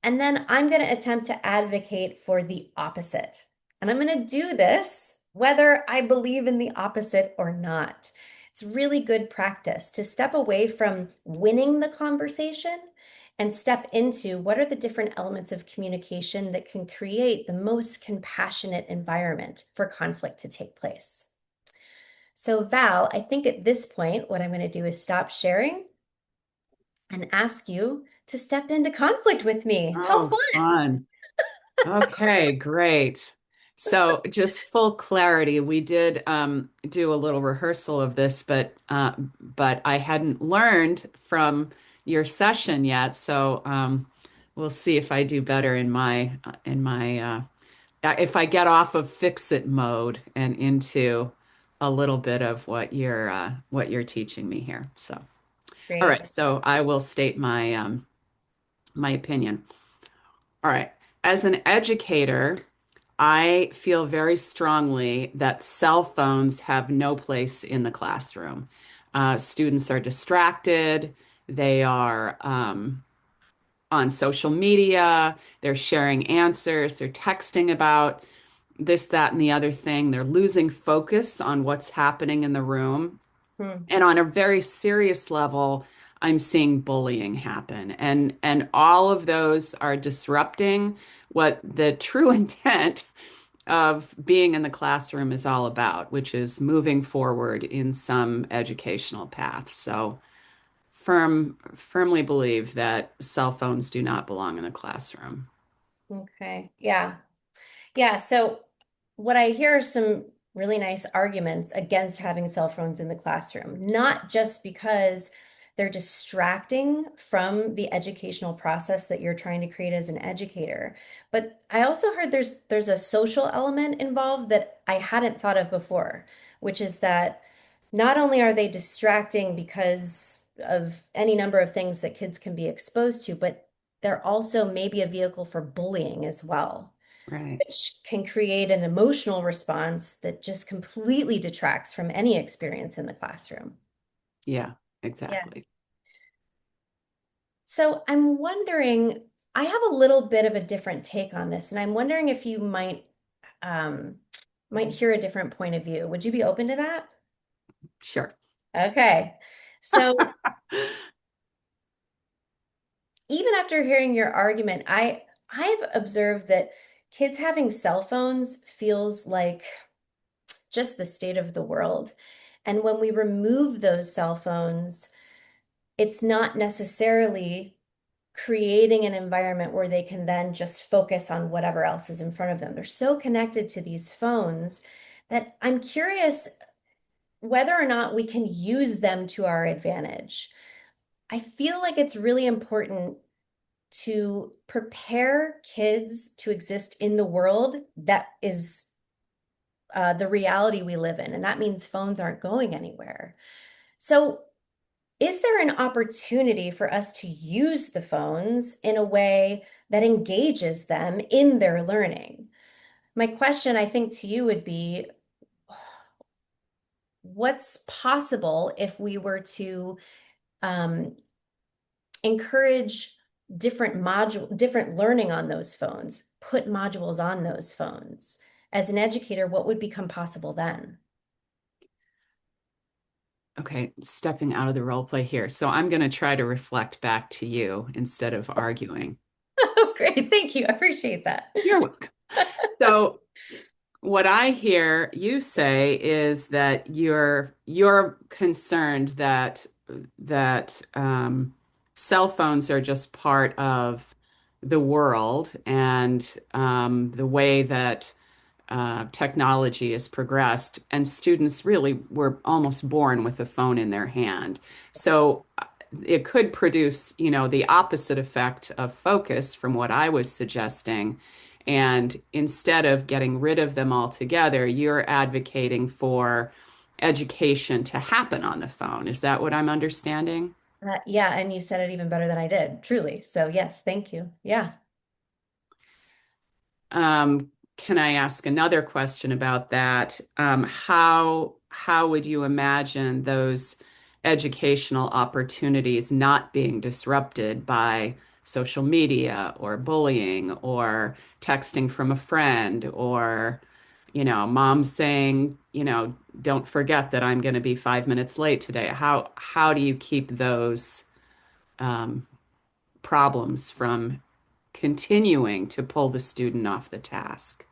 And then I'm going to attempt to advocate for the opposite. And I'm going to do this whether I believe in the opposite or not. It's really good practice to step away from winning the conversation and step into what are the different elements of communication that can create the most compassionate environment for conflict to take place. So, Val, I think at this point, what I'm going to do is stop sharing and ask you to step into conflict with me. How Oh, fun! fun. Okay, great. So just full clarity, we did do a little rehearsal of this, but I hadn't learned from your session yet. So we'll see if I do better if I get off of fix it mode and into a little bit of what you're teaching me here. So all Great. right, so I will state my opinion. All right. As an educator, I feel very strongly that cell phones have no place in the classroom. Students are distracted. They are on social media. They're sharing answers. They're texting about this, that, and the other thing. They're losing focus on what's happening in the room. Hmm. And on a very serious level, I'm seeing bullying happen. And all of those are disrupting what the true intent of being in the classroom is all about, which is moving forward in some educational path. So firmly believe that cell phones do not belong in the classroom. Okay. Yeah. Yeah. So what I hear are some really nice arguments against having cell phones in the classroom, not just because they're distracting from the educational process that you're trying to create as an educator, but I also heard there's a social element involved that I hadn't thought of before, which is that not only are they distracting because of any number of things that kids can be exposed to, but they're also maybe a vehicle for bullying as well, Right. which can create an emotional response that just completely detracts from any experience in the classroom. Yeah, Yeah. exactly. So I'm wondering, I have a little bit of a different take on this, and I'm wondering if you um, might hear a different point of view. Would you be open to that? Sure. Okay. So even after hearing your argument, I've observed that kids having cell phones feels like just the state of the world. And when we remove those cell phones, it's not necessarily creating an environment where they can then just focus on whatever else is in front of them. They're so connected to these phones that I'm curious whether or not we can use them to our advantage. I feel like it's really important to prepare kids to exist in the world that is the reality we live in. And that means phones aren't going anywhere. So, is there an opportunity for us to use the phones in a way that engages them in their learning? My question, I think, to you would be, what's possible if we were to um, encourage different learning on those phones, put modules on those phones? As an educator, what would become possible then? Okay, stepping out of the role play here. So I'm going to try to reflect back to you instead of arguing. Oh, great. Thank you. I appreciate that. You're welcome. So what I hear you say is that you're concerned that cell phones are just part of the world and the way that technology has progressed, and students really were almost born with a phone in their hand. So it could produce, the opposite effect of focus from what I was suggesting. And instead of getting rid of them altogether, you're advocating for education to happen on the phone. Is that what I'm understanding? Yeah, and you said it even better than I did, truly. So, yes, thank you. Yeah. Can I ask another question about that? How would you imagine those educational opportunities not being disrupted by social media or bullying or texting from a friend or, mom saying, don't forget that I'm going to be 5 minutes late today. How do you keep those um, problems from continuing to pull the student off the task?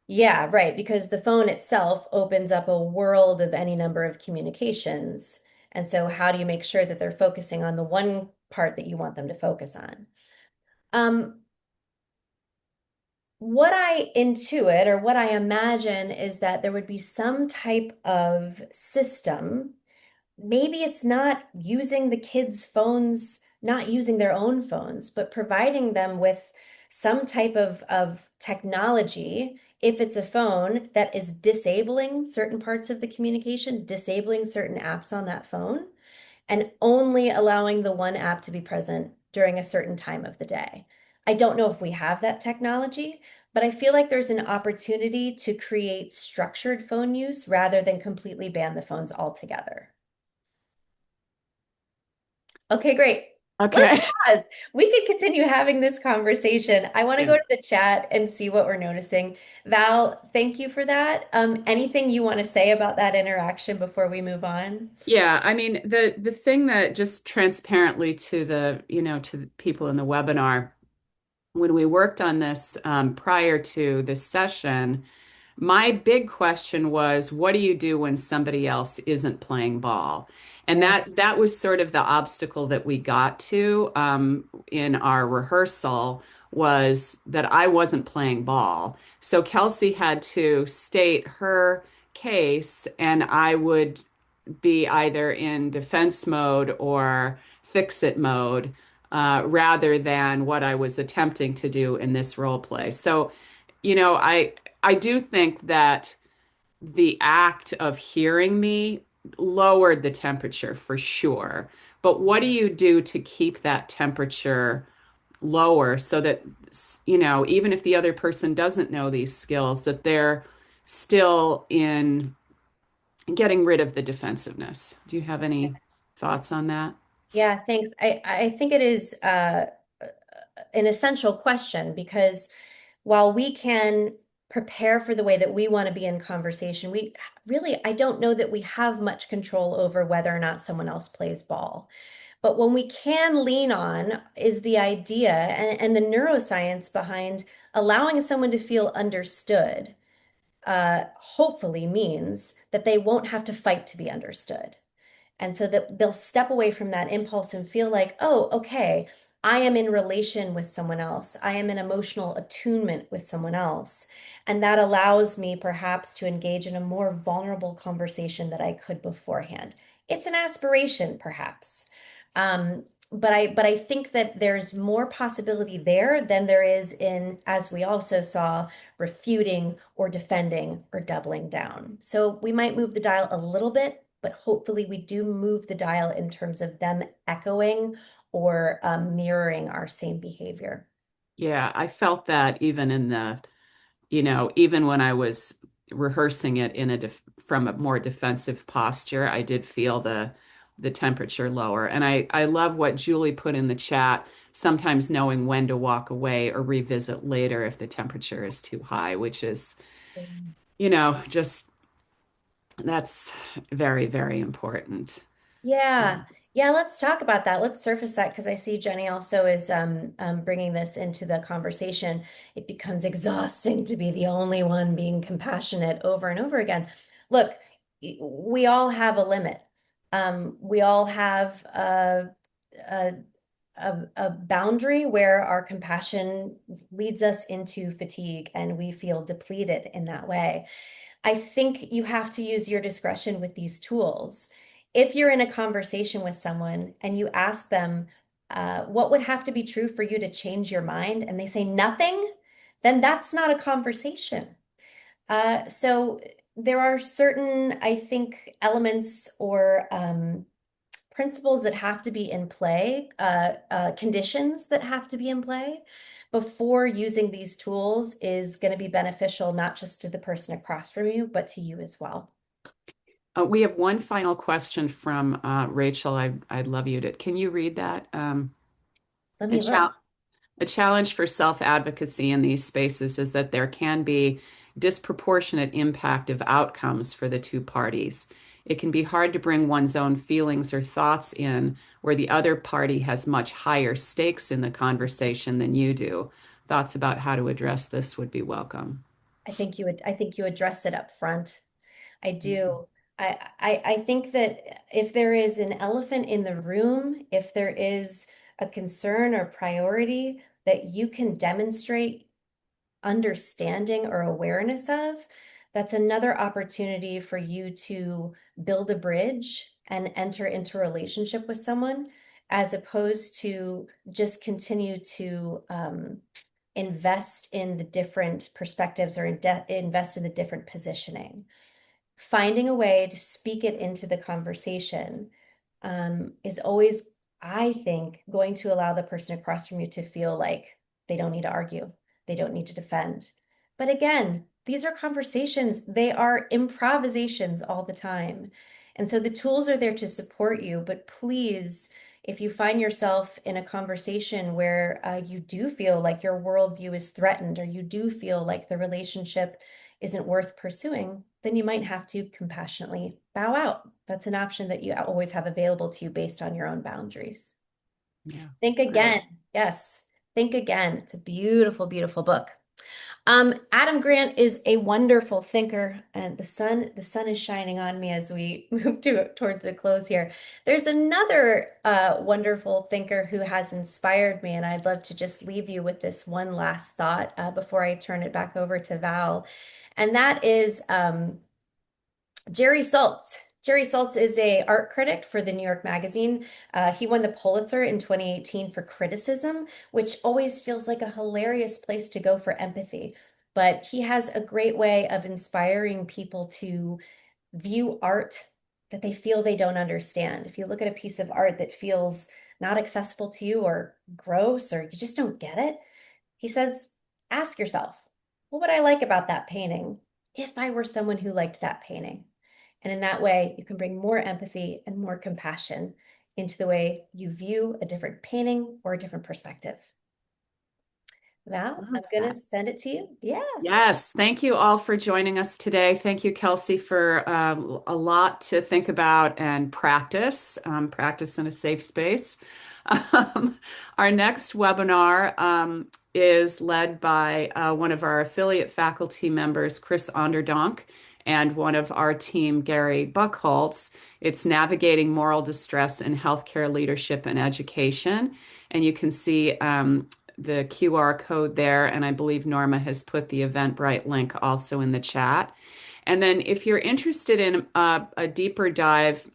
Yeah, right. Because the phone itself opens up a world of any number of communications. And so, how do you make sure that they're focusing on the one part that you want them to focus on? Um, what I intuit or what I imagine is that there would be some type of system. Maybe it's not using the kids' phones, not using their own phones, but providing them with some type of technology. If it's a phone that is disabling certain parts of the communication, disabling certain apps on that phone, and only allowing the one app to be present during a certain time of the day. I don't know if we have that technology, but I feel like there's an opportunity to create structured phone use rather than completely ban the phones altogether. Okay, great. Let's Okay. pause. We could continue having this conversation. I want to Yeah. go to the chat and see what we're noticing. Val, thank you for that. Anything you want to say about that interaction before we move on? Yeah, I mean the thing that just transparently to the people in the webinar, when we worked on this prior to this session, my big question was, what do you do when somebody else isn't playing ball? And Mm. that was sort of the obstacle that we got to in our rehearsal, was that I wasn't playing ball. So Kelsey had to state her case, and I would be either in defense mode or fix it mode, rather than what I was attempting to do in this role play. So, I do think that the act of hearing me lowered the temperature for sure. But what do you do to keep that temperature lower so that, even if the other person doesn't know these skills, that they're still in getting rid of the defensiveness? Do you have any thoughts on that? Yeah, thanks. I think it is an essential question because while we can prepare for the way that we want to be in conversation, we really, I don't know that we have much control over whether or not someone else plays ball. But when we can lean on is the idea and the neuroscience behind allowing someone to feel understood, hopefully means that they won't have to fight to be understood. And so that they'll step away from that impulse and feel like, oh, okay, I am in relation with someone else. I am in emotional attunement with someone else. And that allows me perhaps to engage in a more vulnerable conversation that I could beforehand. It's an aspiration, perhaps. But I think that there's more possibility there than there is in, as we also saw, refuting or defending or doubling down. So we might move the dial a little bit, but hopefully we do move the dial in terms of them echoing or mirroring our same behavior. Yeah, I felt that even even when I was rehearsing it from a more defensive posture, I did feel the temperature lower. And I love what Julie put in the chat, sometimes knowing when to walk away or revisit later if the temperature is too high, which is, just that's very, very important. Yeah. Yeah, let's talk about that. Let's surface that because I see Jenny also is bringing this into the conversation. It becomes exhausting to be the only one being compassionate over and over again. Look, we all have a limit. We all have a, a boundary where our compassion leads us into fatigue and we feel depleted in that way. I think you have to use your discretion with these tools. If you're in a conversation with someone and you ask them, what would have to be true for you to change your mind? And they say nothing, then that's not a conversation. So there are certain, I think, elements or principles that have to be in play, conditions that have to be in play before using these tools is going to be beneficial, not just to the person across from you, but to you as well. We have one final question from Rachel. I'd love you to. Can you read that? Let A, me look. chal a challenge for self-advocacy in these spaces is that there can be disproportionate impact of outcomes for the two parties. It can be hard to bring one's own feelings or thoughts in where the other party has much higher stakes in the conversation than you do. Thoughts about how to address this would be welcome. I think you address it up front. I do. I think that if there is an elephant in the room, if there is a concern or priority that you can demonstrate understanding or awareness of, that's another opportunity for you to build a bridge and enter into a relationship with someone, as opposed to just continue to invest in the different perspectives or invest in the different positioning. Finding a way to speak it into the conversation is always, I think, going to allow the person across from you to feel like they don't need to argue, they don't need to defend. But again, these are conversations, they are improvisations all the time. And so the tools are there to support you, but please, if you find yourself in a conversation where you do feel like your worldview is threatened or you do feel like the relationship isn't worth pursuing, then you might have to compassionately bow out. That's an option that you always have available to you based on your own boundaries. Yeah, Think great. again. Yes, think again. It's a beautiful, beautiful book. Adam Grant is a wonderful thinker, and the sun is shining on me as we move towards a close here. There's another wonderful thinker who has inspired me, and I'd love to just leave you with this one last thought before I turn it back over to Val, and that is Jerry Saltz. Jerry Saltz is a art critic for the New York Magazine. He won the Pulitzer in 2018 for criticism, which always feels like a hilarious place to go for empathy. But he has a great way of inspiring people to view art that they feel they don't understand. If you look at a piece of art that feels not accessible to you or gross or you just don't get it, he says, ask yourself, what would I like about that painting if I were someone who liked that painting? And in that way, you can bring more empathy and more compassion into the way you view a different painting or a different perspective. Val, Love I'm going that. to send it to you. Yeah. Yes, thank you all for joining us today. Thank you, Kelsey, for a lot to think about and practice, practice in a safe space. Um, our next webinar is led by one of our affiliate faculty members, Chris Onderdonk, and one of our team, Gary Buckholtz. It's Navigating Moral Distress in Healthcare Leadership and Education. And you can see the QR code there, and I believe Norma has put the Eventbrite link also in the chat. And then if you're interested in a deeper dive,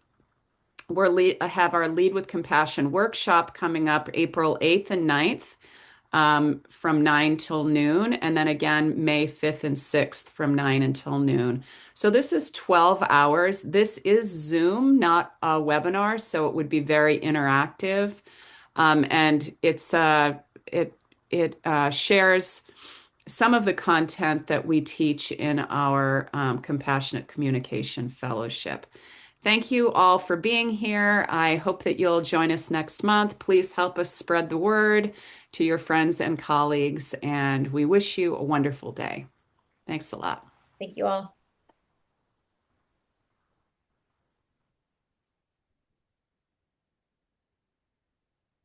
have our Lead with Compassion workshop coming up April 8th and 9th from 9 till noon, and then again May 5th and 6th from 9 until noon. So this is 12 hours. This is Zoom, not a webinar, so it would be very interactive. And it shares some of the content that we teach in our Compassionate Communication Fellowship. Thank you all for being here. I hope that you'll join us next month. Please help us spread the word to your friends and colleagues, and we wish you a wonderful day. Thanks a lot. Thank you all.